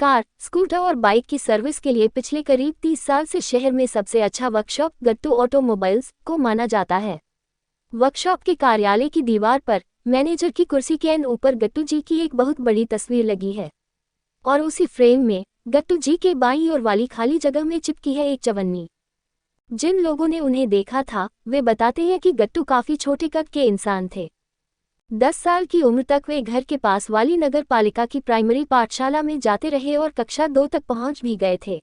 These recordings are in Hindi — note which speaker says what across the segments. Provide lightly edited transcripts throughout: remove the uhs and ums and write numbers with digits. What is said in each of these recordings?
Speaker 1: कार, स्कूटर और बाइक की सर्विस के लिए पिछले करीब 30 साल से शहर में सबसे अच्छा वर्कशॉप गट्टू ऑटोमोबाइल्स को माना जाता है। वर्कशॉप के कार्यालय की दीवार पर मैनेजर की कुर्सी के ऊपर गट्टू जी की एक बहुत बड़ी तस्वीर लगी है और उसी फ्रेम में गट्टू जी के बाईं ओर वाली खाली जगह में चिपकी है एक चवन्नी। जिन लोगों ने उन्हें देखा था वे बताते हैं कि गट्टू काफी छोटे कद के इंसान थे। 10 साल की उम्र तक वे घर के पास वाली नगर पालिका की प्राइमरी पाठशाला में जाते रहे और कक्षा 2 तक पहुंच भी गए थे।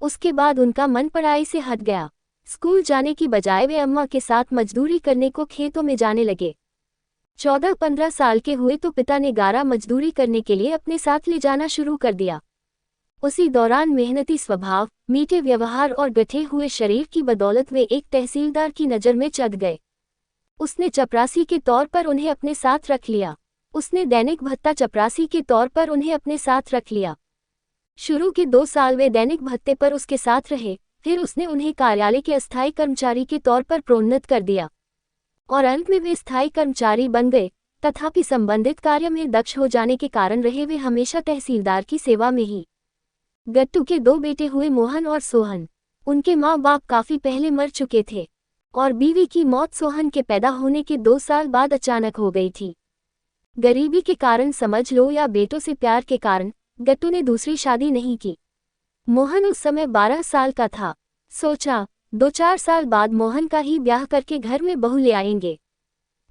Speaker 1: उसके बाद उनका मन पढ़ाई से हट गया। स्कूल जाने की बजाय वे अम्मा के साथ मजदूरी करने को खेतों में जाने लगे। 14-15 साल के हुए तो पिता ने गारा मजदूरी करने के लिए अपने साथ ले जाना शुरू कर दिया। उसी दौरान मेहनती स्वभाव, मीठे व्यवहार और गठे हुए शरीर की बदौलत वे एक तहसीलदार की नज़र में चढ़ गए। उसने चपरासी के तौर पर उन्हें अपने साथ रख लिया। उसने दैनिक भत्ता चपरासी के तौर पर उन्हें अपने साथ रख लिया। शुरू के 2 साल वे दैनिक भत्ते पर उसके साथ रहे, फिर उसने उन्हें कार्यालय के अस्थायी कर्मचारी के तौर पर प्रोन्नत कर दिया और अंत में वे स्थायी कर्मचारी बन गए। तथापि संबंधित कार्य में दक्ष हो जाने के कारण रहे वे हमेशा तहसीलदार की सेवा में ही। गट्टू के 2 बेटे हुए मोहन और सोहन। उनके माँ बाप काफी पहले मर चुके थे और बीवी की मौत सोहन के पैदा होने के 2 साल बाद अचानक हो गई थी। गरीबी के कारण समझ लो या बेटों से प्यार के कारण गट्टू ने दूसरी शादी नहीं की। मोहन उस समय 12 साल का था। सोचा 2-4 साल बाद मोहन का ही ब्याह करके घर में बहू ले आएंगे।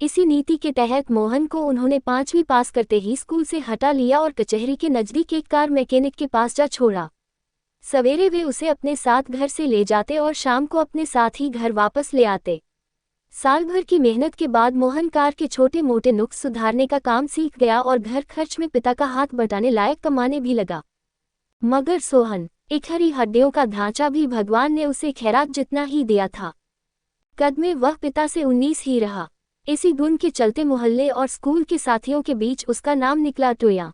Speaker 1: इसी नीति के तहत मोहन को उन्होंने 5वीं पास करते ही स्कूल से हटा लिया और कचहरी के नजदीक एक कार मैकेनिक के पास जा छोड़ा। सवेरे वे उसे अपने साथ घर से ले जाते और शाम को अपने साथ ही घर वापस ले आते। साल भर की मेहनत के बाद मोहन कार के छोटे मोटे नुक्स सुधारने का काम सीख गया और घर खर्च में पिता का हाथ बटाने लायक कमाने भी लगा। मगर सोहन, एक हरी हड्डियों का ढांचा भी भगवान ने उसे खैरात जितना ही दिया था। कद में वह पिता से 19 ही रहा। इसी गुण के चलते मोहल्ले और स्कूल के साथियों के बीच उसका नाम निकला टोया।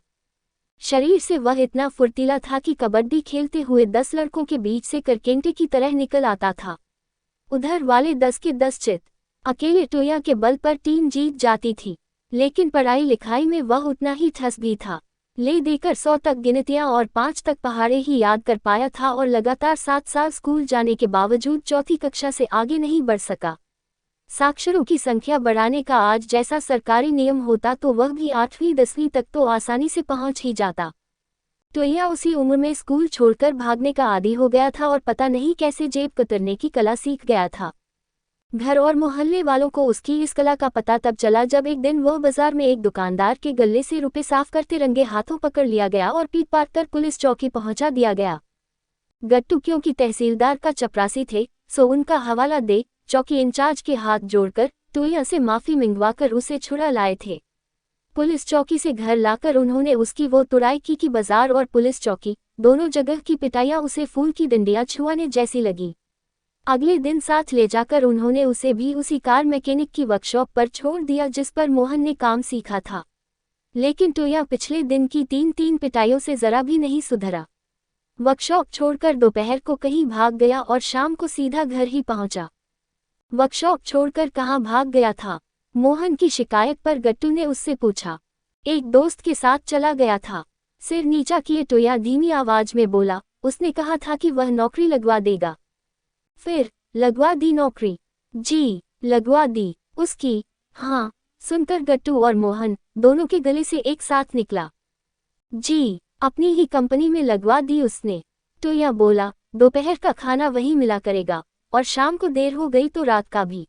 Speaker 1: शरीर से वह इतना फुर्तीला था कि कबड्डी खेलते हुए 10 लड़कों के बीच से करकेंटे की तरह निकल आता था। उधर वाले 10 के 10 चित। अकेले टोया के बल पर टीम जीत जाती थी, लेकिन पढ़ाई लिखाई में वह उतना ही ठस भी था। ले देकर 100 तक गिनतियां और 5 तक पहाड़े ही याद कर पाया था और लगातार 7 साल स्कूल जाने के बावजूद 4थी कक्षा से आगे नहीं बढ़ सका। साक्षरों की संख्या बढ़ाने का आज जैसा सरकारी नियम होता तो वह भी 8वीं-10वीं तक तो आसानी से पहुंच ही जाता। टोया उसी उम्र में स्कूल छोड़कर भागने का आदी हो गया था और पता नहीं कैसे जेब कतरने की कला सीख गया था। घर और मोहल्ले वालों को उसकी इस कला का पता तब चला जब एक दिन वह बाजार में एक दुकानदार के गल्ले से रुपए साफ करते रंगे हाथों पकड़ लिया गया और पीट पाट कर पुलिस चौकी पहुंचा दिया गया। गट्टू क्योंकि तहसीलदार का चपरासी थे, सो उनका हवाला दे चौकी इंचार्ज के हाथ जोड़कर टोया से माफी मंगवाकर उसे छुड़ा लाए थे। पुलिस चौकी से घर लाकर उन्होंने उसकी वो तुड़ाई की कि बाजार और पुलिस चौकी दोनों जगह की पिटाइयां उसे फूल की डंडियां छुआने जैसी लगी। अगले दिन साथ ले जाकर उन्होंने उसे भी उसी कार मैकेनिक की वर्कशॉप पर छोड़ दिया जिस पर मोहन ने काम सीखा था। लेकिन टोया पिछले दिन की 3 पिटाइयों से जरा भी नहीं सुधरा। वर्कशॉप छोड़कर दोपहर को कहीं भाग गया और शाम को सीधा घर ही पहुंचा। वर्कशॉप छोड़कर कहाँ भाग गया था? मोहन की शिकायत पर गट्टू ने उससे पूछा। एक दोस्त के साथ चला गया था। सिर नीचा किए टोया धीमी आवाज में बोला, उसने कहा था कि वह नौकरी लगवा देगा। फिर लगवा दी नौकरी? जी, लगवा दी। उसकी? हाँ। सुनकर गट्टू और मोहन दोनों के गले से एक साथ निकला। जी, अपनी ही कंपनी में लगवा दी उसने। टोया बोला, दोपहर का खाना वहीं मिला करेगा और शाम को देर हो गई तो रात का भी।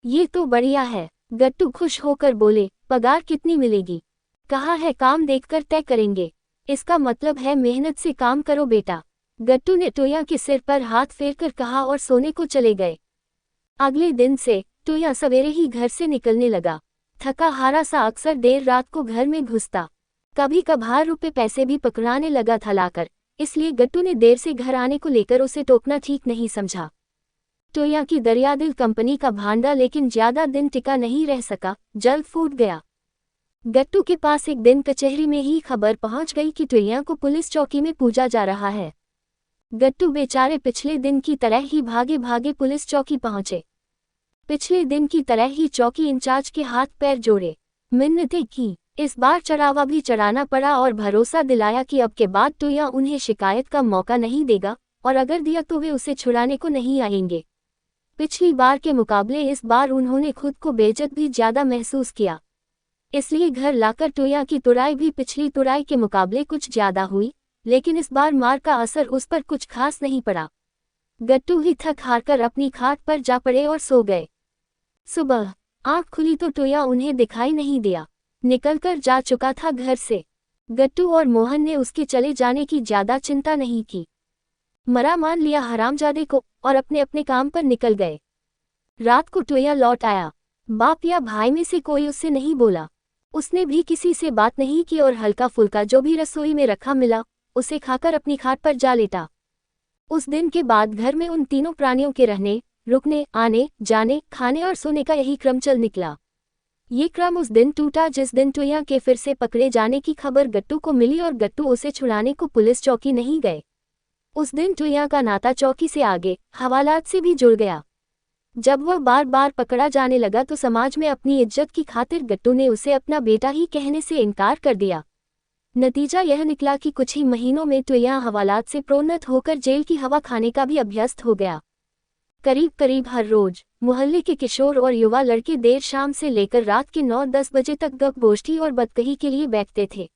Speaker 1: ये तो बढ़िया है। गट्टू खुश होकर बोले, पगार कितनी मिलेगी? कहा है काम देखकर तय करेंगे। इसका मतलब है मेहनत से काम करो बेटा। गट्टू ने टोया के सिर पर हाथ फेरकर कहा और सोने को चले गए। अगले दिन से टोया सवेरे ही घर से निकलने लगा। थका हारा सा अक्सर देर रात को घर में घुसता। कभी कभार रुपए पैसे भी पकड़ाने लगा था लाकर, इसलिए गट्टू ने देर से घर आने को लेकर उसे टोकना ठीक नहीं समझा। टोया की दरियादिल कंपनी का भांडा लेकिन ज्यादा दिन टिका नहीं रह सका, जल्द फूट गया। गट्टू के पास एक दिन कचहरी में ही खबर पहुंच गई कि टोया को पुलिस चौकी में पूजा जा रहा है। गट्टू बेचारे पिछले दिन की तरह ही भागे भागे पुलिस चौकी पहुंचे। पिछले दिन की तरह ही चौकी इंचार्ज के हाथ पैर जोड़े, मिन्नतें की, इस बार चढ़ावा भी चढ़ाना पड़ा और भरोसा दिलाया कि अब के बाद टोया उन्हें शिकायत का मौका नहीं देगा और अगर दिया तो वे उसे छुड़ाने को नहीं आएंगे। पिछली बार के मुकाबले इस बार उन्होंने खुद को बेइज्जत भी ज्यादा महसूस किया, इसलिए घर लाकर टोया की तुड़ाई भी पिछली तुड़ाई के मुकाबले कुछ ज्यादा हुई, लेकिन इस बार मार का असर उस पर कुछ खास नहीं पड़ा। गट्टू ही थक हारकर अपनी खाट पर जा पड़े और सो गए। सुबह आंख खुली तो टोया उन्हें दिखाई नहीं दिया, निकलकर जा चुका था घर से। गट्टू और मोहन ने उसके चले जाने की ज्यादा चिंता नहीं की, मरा मान लिया हरामजादे को और अपने अपने काम पर निकल गए। रात को टोया लौट आया। बाप या भाई में से कोई उससे नहीं बोला, उसने भी किसी से बात नहीं की और हल्का फुल्का जो भी रसोई में रखा मिला उसे खाकर अपनी खाट पर जा लेटा। उस दिन के बाद घर में उन तीनों प्राणियों के रहने, रुकने, आने जाने, खाने और सोने का यही क्रम चल निकला। ये क्रम उस दिन टूटा जिस दिन टोया के फिर से पकड़े जाने की खबर गट्टू को मिली और गट्टू उसे छुड़ाने को पुलिस चौकी नहीं गए। उस दिन टोया का नाता चौकी से आगे हवालात से भी जुड़ गया। जब वह बार बार पकड़ा जाने लगा तो समाज में अपनी इज्जत की खातिर गट्टू ने उसे अपना बेटा ही कहने से इनकार कर दिया। नतीजा यह निकला कि कुछ ही महीनों में टोया हवालात से प्रोन्नत होकर जेल की हवा खाने का भी अभ्यस्त हो गया। करीब करीब हर रोज मोहल्ले के किशोर और युवा लड़के देर शाम से लेकर रात के 9-10 बजे तक गपगोष्ठी और बदकही के लिए बैठते थे।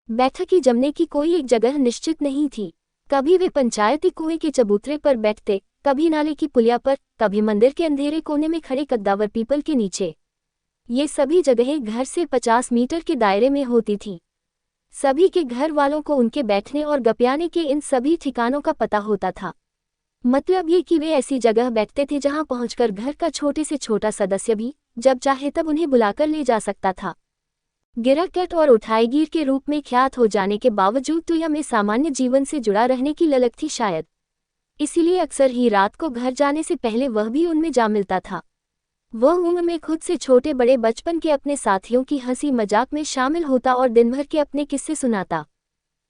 Speaker 1: बैठक की जमने की कोई एक जगह निश्चित नहीं थी। कभी वे पंचायती कुएं के चबूतरे पर बैठते, कभी नाले की पुलिया पर, कभी मंदिर के अंधेरे कोने में खड़े कद्दावर पीपल के नीचे। ये सभी जगहें घर से 50 मीटर के दायरे में होती थीं। सभी के घर वालों को उनके बैठने और गपियाने के इन सभी ठिकानों का पता होता था। मतलब ये कि वे ऐसी जगह बैठते थे जहां पहुंचकर घर का छोटे से छोटा सदस्य भी जब चाहे तब उन्हें बुलाकर ले जा सकता था। गिरकट और उठाईगीर के रूप में ख्यात हो जाने के बावजूद टोया में सामान्य जीवन से जुड़ा रहने की ललक थी शायद, इसीलिए अक्सर ही रात को घर जाने से पहले वह भी उनमें जा मिलता था। वह उम्र में खुद से छोटे बड़े बचपन के अपने साथियों की हंसी मजाक में शामिल होता और दिन भर के अपने किस्से सुनाता।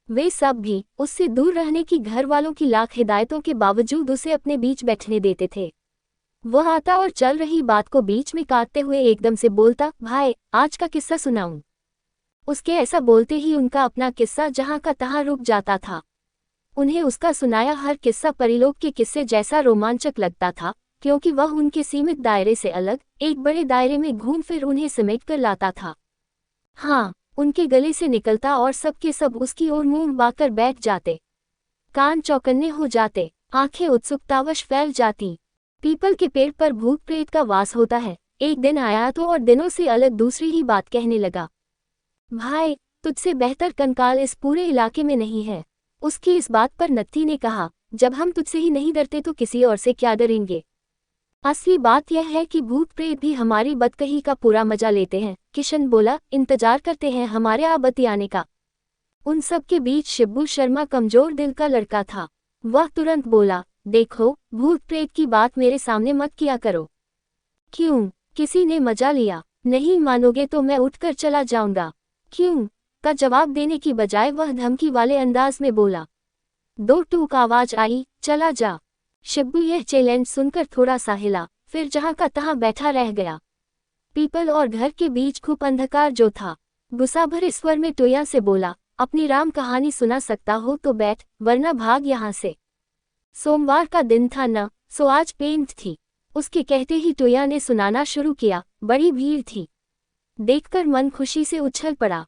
Speaker 1: वे सब भी उससे दूर रहने की घर वालों की लाख हिदायतों के बावजूद उसे अपने बीच बैठने देते थे। वह आता और चल रही बात को बीच में काटते हुए एकदम से बोलता, भाई आज का किस्सा सुनाऊं। उसके ऐसा बोलते ही उनका अपना किस्सा जहां का तहां रुक जाता था। उन्हें उसका सुनाया हर किस्सा परिलोक के किस्से जैसा रोमांचक लगता था, क्योंकि वह उनके सीमित दायरे से अलग एक बड़े दायरे में घूम फिर उन्हें समेट कर लाता था। हाँ, उनके गले से निकलता और सब के सब उसकी ओर मुंह बाकर बैठ जाते। कान चौकन्ने हो जाते, आंखें उत्सुकतावश फैल जाती। पीपल के पेड़ पर भूत प्रेत का वास होता है। एक दिन आया तो और दिनों से अलग दूसरी ही बात कहने लगा। भाई, तुझसे बेहतर कंकाल इस पूरे इलाके में नहीं है। उसकी इस बात पर नत्थी ने कहा, जब हम तुझसे ही नहीं डरते तो किसी और से क्या डरेंगे। असली बात यह है कि भूत प्रेत भी हमारी बदकही का पूरा मजा लेते हैं। किशन बोला, इंतजार करते हैं हमारे आपत्ति आने का। उन सब के बीच शिब्बू शर्मा कमजोर दिल का लड़का था। वह तुरंत बोला, देखो, भूत प्रेत की बात मेरे सामने मत किया करो। क्यों, किसी ने मजा लिया? नहीं मानोगे तो मैं उठकर चला जाऊंगा। क्यों का जवाब देने की बजाय वह धमकी वाले अंदाज में बोला। 2 टूक आवाज आई, चला जा। शिब्बू यह चैलेंज सुनकर थोड़ा सा हिला, फिर जहां का तहां बैठा रह गया। पीपल और घर के बीच खूब अंधकार जो था, गुस्सा भरे स्वर में टोया से बोला, अपनी राम कहानी सुना सकता हो तो बैठ, वरना भाग यहाँ से। सोमवार का दिन था न, सो आज पेंट थी। उसके कहते ही टोया ने सुनाना शुरू किया। बड़ी भीड़ थी, देखकर मन खुशी से उछल पड़ा।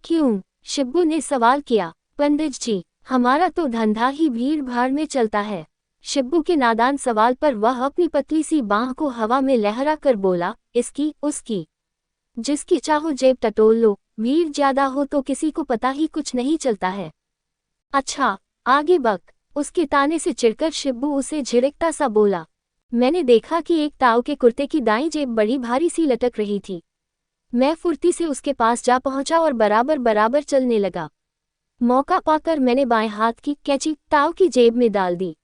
Speaker 1: क्यों? शिब्बू ने सवाल किया। पंडित जी, हमारा तो धंधा ही भीड़ भाड़ में चलता है। शिब्बू के नादान सवाल पर वह अपनी पतली सी बांह को हवा में लहरा कर बोला, इसकी उसकी जिसकी चाहो जेब टटोल लो, भीड़ ज्यादा हो तो किसी को पता ही कुछ नहीं चलता है। अच्छा, आगे बक। उसके ताने से चिढ़कर शिब्बू उसे झिड़कता सा बोला। मैंने देखा कि एक ताऊ के कुर्ते की दाईं जेब बड़ी भारी सी लटक रही थी। मैं फुर्ती से उसके पास जा पहुंचा और बराबर बराबर चलने लगा। मौका पाकर मैंने बाएं हाथ की कैंची ताऊ की जेब में डाल दी।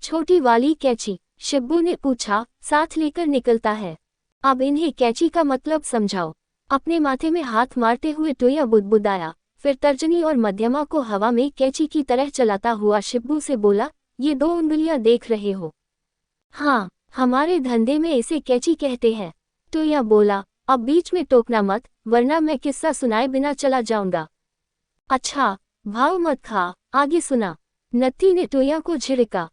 Speaker 1: छोटी वाली कैंची? शिब्बू ने पूछा। साथ लेकर निकलता है। अब इन्हें कैंची का मतलब समझाओ। अपने माथे में हाथ मारते हुए टोया बुदबुदाया, फिर तर्जनी और मध्यमा को हवा में कैंची की तरह चलाता हुआ शिब्बू से बोला, ये 2 उंगलियां देख रहे हो? हाँ, हमारे धंधे में इसे कैंची कहते हैं। टोया बोला, अब बीच में टोकना मत, वरना मैं किस्सा सुनाए बिना चला जाऊंगा। अच्छा, भाव मत खा, आगे सुना। नत्थी ने टोया को झिड़का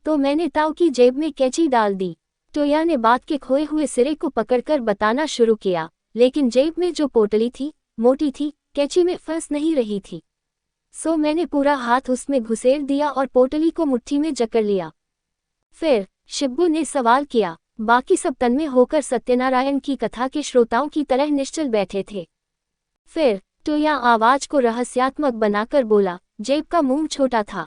Speaker 1: तो मैंने ताऊ की जेब में कैंची डाल दी। टोया ने बात के खोए हुए सिरे को पकड़कर बताना शुरू किया, लेकिन जेब में जो पोटली थी, मोटी थी, कैंची में फंस नहीं रही थी। सो मैंने पूरा हाथ उसमें घुसेड़ दिया और पोटली को मुट्ठी में जकड़ लिया। फिर शिब्बू ने सवाल किया। बाकी सब तन्मय होकर सत्यनारायण की कथा के श्रोताओं की तरह निश्चल बैठे थे। फिर टोया आवाज को रहस्यात्मक बनाकर बोला, जेब का मुंह छोटा था,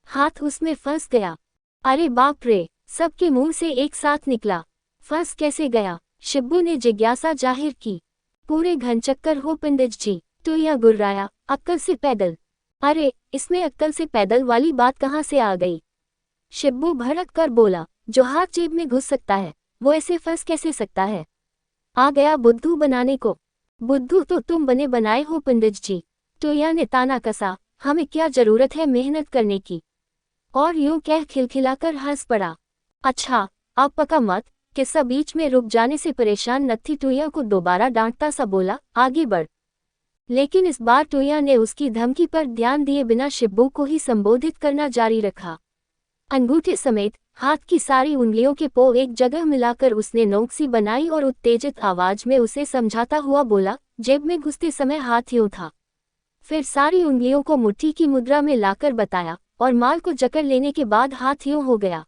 Speaker 1: हाथ उसमें फंस गया। अरे बाप रे, सबके मुंह से एक साथ निकला। फंस कैसे गया? शिब्बू ने जिज्ञासा जाहिर की। पूरे घनचक्कर हो पंडित जी, टोया गुर्राया। अक्कल से पैदल? अरे, इसमें अक्कल से पैदल वाली बात कहाँ से आ गई? शिब्बू भड़क कर बोला, जो हाथ जेब में घुस सकता है, वो ऐसे फंस कैसे सकता है? आ गया बुद्धू बनाने को। बुद्धू तो तुम बने बनाए हो पंडित जी। टोया ने ताना कसा, हमें क्या जरूरत है मेहनत करने की? और यूं कह खिलखिलाकर हंस पड़ा। अच्छा, अब पका मत। किस्सा बीच में रुक जाने से परेशान नत्थी टोया को दोबारा डांटता सा बोला, आगे बढ़। लेकिन इस बार टोया ने उसकी धमकी पर ध्यान दिए बिना शिब्बू को ही संबोधित करना जारी रखा। अंगूठे समेत हाथ की सारी उंगलियों के पो एक जगह मिलाकर उसने नोक सी बनाई और उत्तेजित आवाज में उसे समझाता हुआ बोला, जेब में घुसते समय हाथ यूं था। फिर सारी उंगलियों को मुट्ठी की मुद्रा में लाकर बताया, और माल को जकड़ लेने के बाद हाथ यूं हो गया।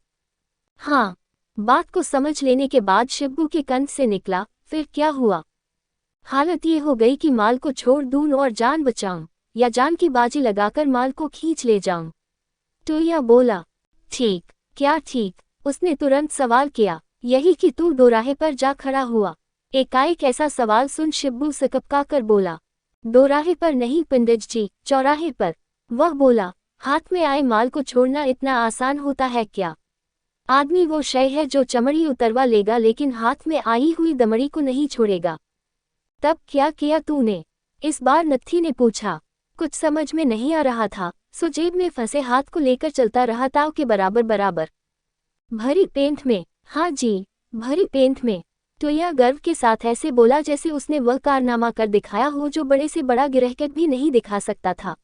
Speaker 1: हाँ, बात को समझ लेने के बाद शिब्बू के कंठ से निकला, फिर क्या हुआ? हालत ये हो गई कि माल को छोड़ दूं और जान बचाऊं, या जान की बाजी लगाकर माल को खींच ले जाऊं। टोया बोला, ठीक, क्या ठीक? उसने तुरंत सवाल किया। यही कि तू दोराहे पर जा खड़ा हुआ। एकाएक ऐसा सवाल सुन शिब्बू सकपका कर बोला, दोराहे पर नहीं पंडित जी, चौराहे पर। वह बोला, हाथ में आए माल को छोड़ना इतना आसान होता है क्या? आदमी वो शय है जो चमड़ी उतरवा लेगा लेकिन हाथ में आई हुई दमड़ी को नहीं छोड़ेगा। तब क्या किया तूने? इस बार नत्थी ने पूछा। कुछ समझ में नहीं आ रहा था, सो जेब में फंसे हाथ को लेकर चलता रहा ताव के बराबर बराबर। भरी पेंट में? हाँ जी, भरी पेंट में। टोया गर्व के साथ ऐसे बोला जैसे उसने वह कारनामा कर दिखाया हो जो बड़े से बड़ा गिरहकट भी नहीं दिखा सकता था।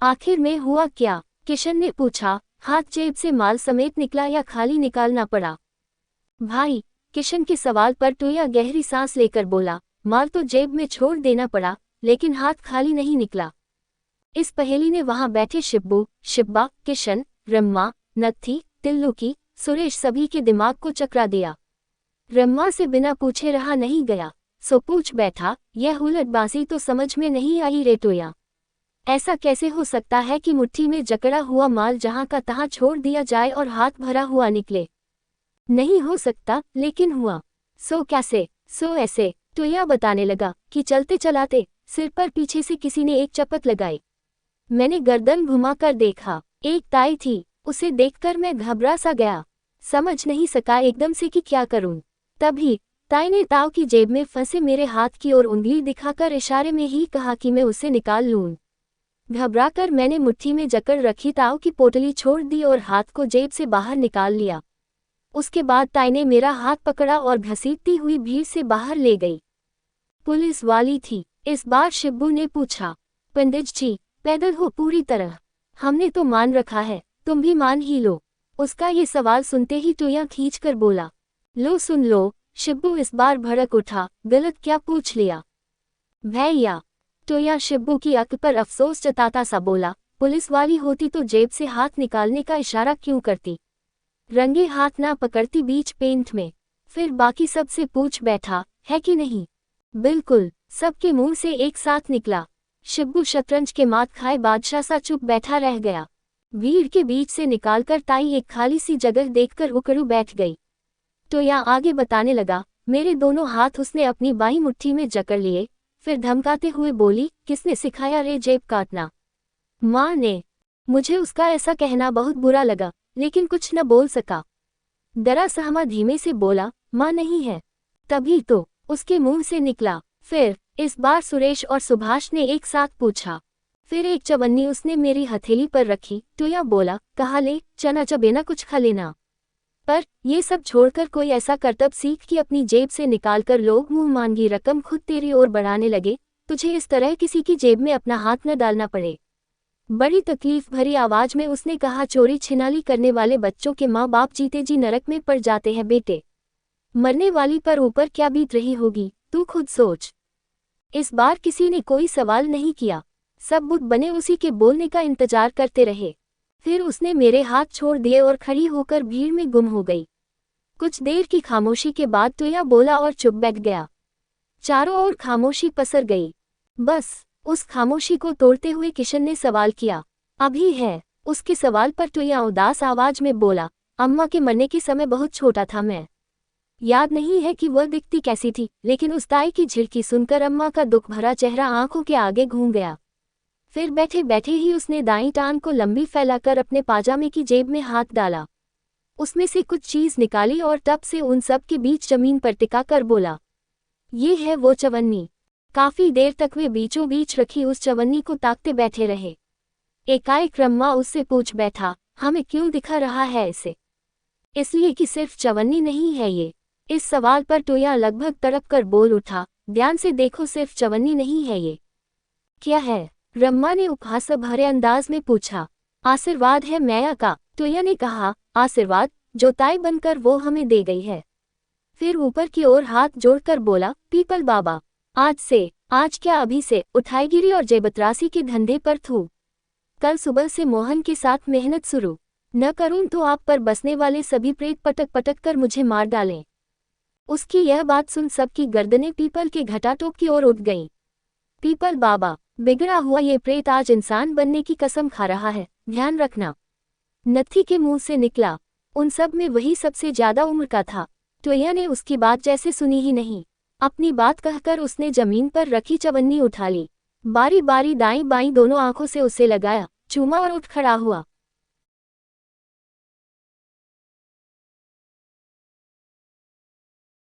Speaker 1: आखिर में हुआ क्या? किशन ने पूछा। हाथ जेब से माल समेत निकला या खाली निकालना पड़ा? भाई, किशन के सवाल पर टोया गहरी सांस लेकर बोला, माल तो जेब में छोड़ देना पड़ा, लेकिन हाथ खाली नहीं निकला। इस पहेली ने वहां बैठे शिब्बू, शिब्बा, किशन, रम्मा, नत्थी, तिल्लुकी, सुरेश सभी के दिमाग को चकरा दिया। रम्मा से बिना पूछे रहा नहीं गया, सो पूछ बैठा, यह उलटबाजी तो समझ में नहीं आई रे टोया। ऐसा कैसे हो सकता है कि मुट्ठी में जकड़ा हुआ माल जहां का तहां छोड़ दिया जाए और हाथ भरा हुआ निकले? नहीं हो सकता, लेकिन हुआ। सो कैसे? सो ऐसे, टोया बताने लगा कि चलते चलाते सिर पर पीछे से किसी ने एक चपत लगाई। मैंने गर्दन घुमाकर देखा, एक ताई थी। उसे देखकर मैं घबरा सा गया, समझ नहीं सका एकदम से कि क्या करूं। तभी ताई ने ताव की जेब में फंसे मेरे हाथ की ओर उंगली दिखाकर इशारे में ही कहा कि मैं उसे निकाल लूं। घबराकर मैंने मुट्ठी में जकड़ रखी ताव की पोटली छोड़ दी और हाथ को जेब से बाहर निकाल लिया। उसके बाद ताई ने मेरा हाथ पकड़ा और घसीटती हुई भीड़ से बाहर ले गई। पुलिस वाली थी। इस बार शिब्बू ने पूछा। पंडित जी, पैदल हो पूरी तरह? हमने तो मान रखा है, तुम भी मान ही लो। उसका ये सवाल सुनते ही टोया खींच कर बोला। लो सुन लो। शिब्बू इस बार भड़क उठा, गलत क्या पूछ लिया? भैया। टोया शिब्बू की अक्ल पर अफसोस जताता सा बोला, पुलिस वाली होती तो जेब से हाथ निकालने का इशारा क्यों करती? रंगे हाथ ना पकड़ती बीच पेंट में। फिर बाकी सब से पूछ बैठा, है कि नहीं? बिल्कुल, सबके मुंह से एक साथ निकला। शिब्बू शतरंज के मात खाए बादशाह सा चुप बैठा रह गया। भीड़ के बीच से निकालकर ताई एक खाली सी जगह देखकर उकड़ू बैठ गई। टोया आगे बताने लगा, मेरे दोनों हाथ उसने अपनी बाईं मुट्ठी में जकड़ लिए, फिर धमकाते हुए बोली, किसने सिखाया रे जेब काटना? माँ ने। मुझे उसका ऐसा कहना बहुत बुरा लगा, लेकिन कुछ न बोल सका। डरा सहमा धीमे से बोला, माँ नहीं है। तभी तो उसके मुंह से निकला। फिर इस बार सुरेश और सुभाष ने एक साथ पूछा। फिर एक चवन्नी उसने मेरी हथेली पर रखी। टोया बोला, कहा ले, चना चबेना कुछ खा लेना। पर ये सब छोड़कर कोई ऐसा करतब सीख कि अपनी जेब से निकालकर लोग मुंह मांगी रकम खुद तेरी ओर बढ़ाने लगे, तुझे इस तरह किसी की जेब में अपना हाथ न डालना पड़े। बड़ी तकलीफ भरी आवाज में उसने कहा, चोरी छिनाली करने वाले बच्चों के माँ बाप जीते जी नरक में पड़ जाते हैं बेटे। मरने वाली पर ऊपर क्या बीत रही होगी, तू खुद सोच। इस बार किसी ने कोई सवाल नहीं किया, सब बुत बने उसी के बोलने का इंतजार करते रहे। फिर उसने मेरे हाथ छोड़ दिए और खड़ी होकर भीड़ में गुम हो गई। कुछ देर की खामोशी के बाद टोया बोला और चुप बैठ गया। चारों ओर खामोशी पसर गई। बस उस खामोशी को तोड़ते हुए किशन ने सवाल किया, अभी है? उसके सवाल पर टोया उदास आवाज में बोला, अम्मा के मरने के समय बहुत छोटा था मैं। याद नहीं है कि वह दिखती कैसी थी, लेकिन उस ताई की झिड़की सुनकर अम्मा का दुख भरा चेहरा आंखों के आगे घूम गया। फिर बैठे बैठे ही उसने दाईं टांग को लंबी फैलाकर अपने पाजामे की जेब में हाथ डाला, उसमें से कुछ चीज निकाली और तब से उन सब के बीच जमीन पर टिका कर बोला, ये है वो चवन्नी। काफी देर तक वे बीचों बीच रखी उस चवन्नी को ताकते बैठे रहे। एकाएक रम्मा उससे पूछ बैठा, हमें क्यों दिखा रहा है इसे? इसलिए कि सिर्फ चवन्नी नहीं है ये। इस सवाल पर टोया लगभग तड़प कर बोल उठा, ध्यान से देखो, सिर्फ चवन्नी नहीं है ये। क्या है? रम्मा ने उपहास भरे अंदाज में पूछा। आशीर्वाद है मैया का, टोया ने कहा। आशीर्वाद? जो ताई बनकर वो हमें दे गई है। फिर ऊपर की ओर हाथ जोड़कर बोला, पीपल बाबा, आज से, आज क्या अभी से, उठाईगिरी और जेबतरासी के धंधे पर थू। कल सुबह से मोहन के साथ मेहनत शुरू न करूं तो आप पर बसने वाले सभी प्रेत पटक पटक कर मुझे मार डालें। उसकी यह बात सुन सबकी गर्दनें पीपल के घटाटोप की ओर उठ गईं। पीपल बाबा, बिगड़ा हुआ ये प्रेत आज इंसान बनने की कसम खा रहा है, ध्यान रखना। नत्थी के मुंह से निकला। उन सब में वही सबसे ज्यादा उम्र का था। टोया ने उसकी बात जैसे सुनी ही नहीं। अपनी बात कहकर उसने जमीन पर रखी चवन्नी उठा ली, बारी बारी दाईं बाईं दोनों आंखों से उसे लगाया, चूमा और उठ खड़ा हुआ।